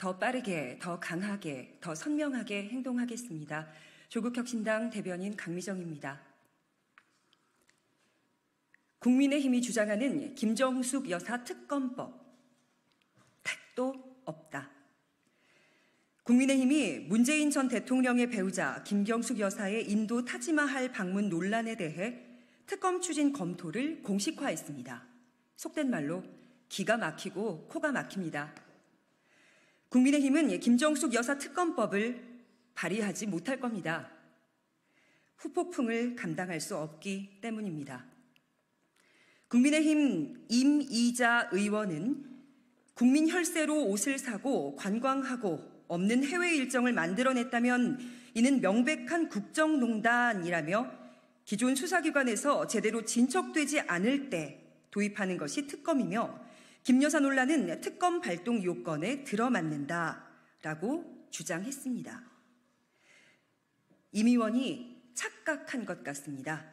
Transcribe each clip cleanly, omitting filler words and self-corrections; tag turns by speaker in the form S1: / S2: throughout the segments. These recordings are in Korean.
S1: 더 빠르게, 더 강하게, 더 선명하게 행동하겠습니다. 조국혁신당 대변인 강미정입니다. 국민의힘이 주장하는 김정숙 여사 특검법, 택도 없다. 국민의힘이 문재인 전 대통령의 배우자 김경숙 여사의 인도 타지마할 방문 논란에 대해 특검 추진 검토를 공식화했습니다. 속된 말로 기가 막히고 코가 막힙니다. 국민의힘은 김정숙 여사 특검법을 발의하지 못할 겁니다. 후폭풍을 감당할 수 없기 때문입니다. 국민의힘 임이자 의원은 국민 혈세로 옷을 사고 관광하고 없는 해외 일정을 만들어냈다면 이는 명백한 국정농단이라며 기존 수사기관에서 제대로 진척되지 않을 때 도입하는 것이 특검이며 김 여사 논란은 특검 발동 요건에 들어맞는다라고 주장했습니다. 임 의원이 착각한 것 같습니다.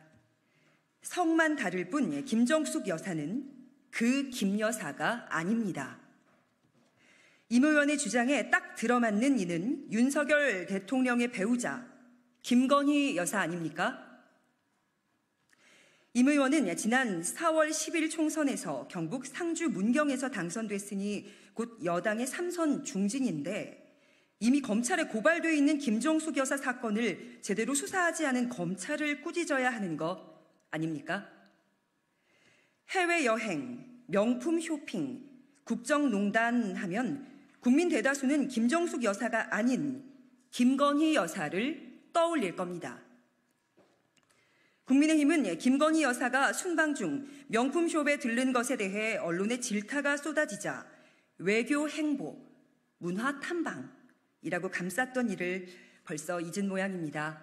S1: 성만 다를 뿐 김정숙 여사는 그 김 여사가 아닙니다. 임 의원의 주장에 딱 들어맞는 이는 윤석열 대통령의 배우자 김건희 여사 아닙니까? 임 의원은 지난 4월 10일 총선에서 경북 상주 문경에서 당선됐으니 곧 여당의 3선 중진인데 이미 검찰에 고발되어 있는 김정숙 여사 사건을 제대로 수사하지 않은 검찰을 꾸짖어야 하는 거 아닙니까? 해외여행, 명품 쇼핑, 국정농단 하면 국민 대다수는 김정숙 여사가 아닌 김건희 여사를 떠올릴 겁니다. 국민의힘은 김건희 여사가 순방 중 명품숍에 들른 것에 대해 언론의 질타가 쏟아지자 외교 행보, 문화 탐방이라고 감쌌던 일을 벌써 잊은 모양입니다.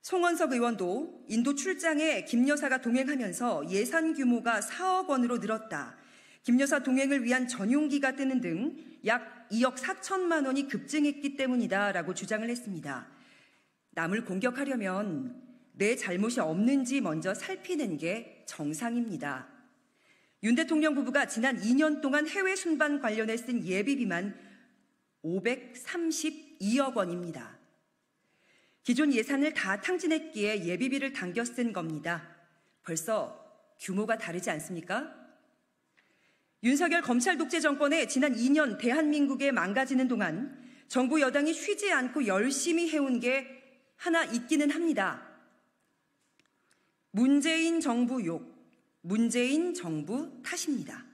S1: 송원석 의원도 인도 출장에 김 여사가 동행하면서 예산 규모가 4억 원으로 늘었다. 김 여사 동행을 위한 전용기가 뜨는 등 약 2억 4천만 원이 급증했기 때문이다라고 주장을 했습니다. 남을 공격하려면 내 잘못이 없는지 먼저 살피는 게 정상입니다. 윤 대통령 부부가 지난 2년 동안 해외 순방 관련해 쓴 예비비만 532억 원입니다. 기존 예산을 다 탕진했기에 예비비를 당겨 쓴 겁니다. 벌써 규모가 다르지 않습니까? 윤석열 검찰 독재 정권의 지난 2년 대한민국에 망가지는 동안 정부 여당이 쉬지 않고 열심히 해온 게 하나 있기는 합니다. 문재인 정부 욕, 문재인 정부 탓입니다.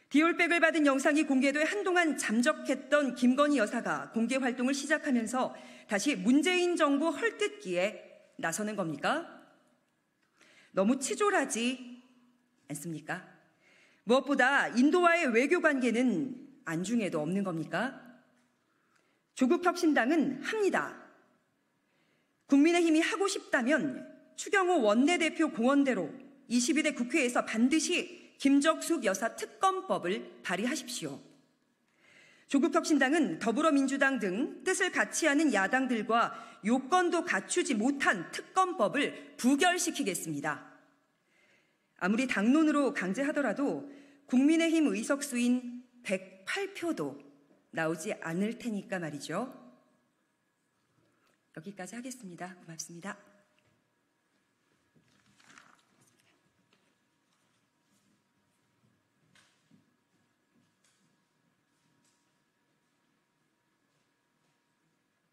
S1: 디올백을 받은 영상이 공개돼 한동안 잠적했던 김건희 여사가 공개 활동을 시작하면서 다시 문재인 정부 헐뜯기에 나서는 겁니까? 너무 치졸하지 않습니까? 무엇보다 인도와의 외교 관계는 안중에도 없는 겁니까? 조국혁신당은 합니다. 국민의힘이 하고 싶다면 추경호 원내대표 공언대로 22대 국회에서 반드시 김정숙 여사 특검법을 발의하십시오. 조국혁신당은 더불어민주당 등 뜻을 같이 하는 야당들과 요건도 갖추지 못한 특검법을 부결시키겠습니다. 아무리 당론으로 강제하더라도 국민의힘 의석수인 108표도 나오지 않을 테니까 말이죠. 여기까지 하겠습니다. 고맙습니다.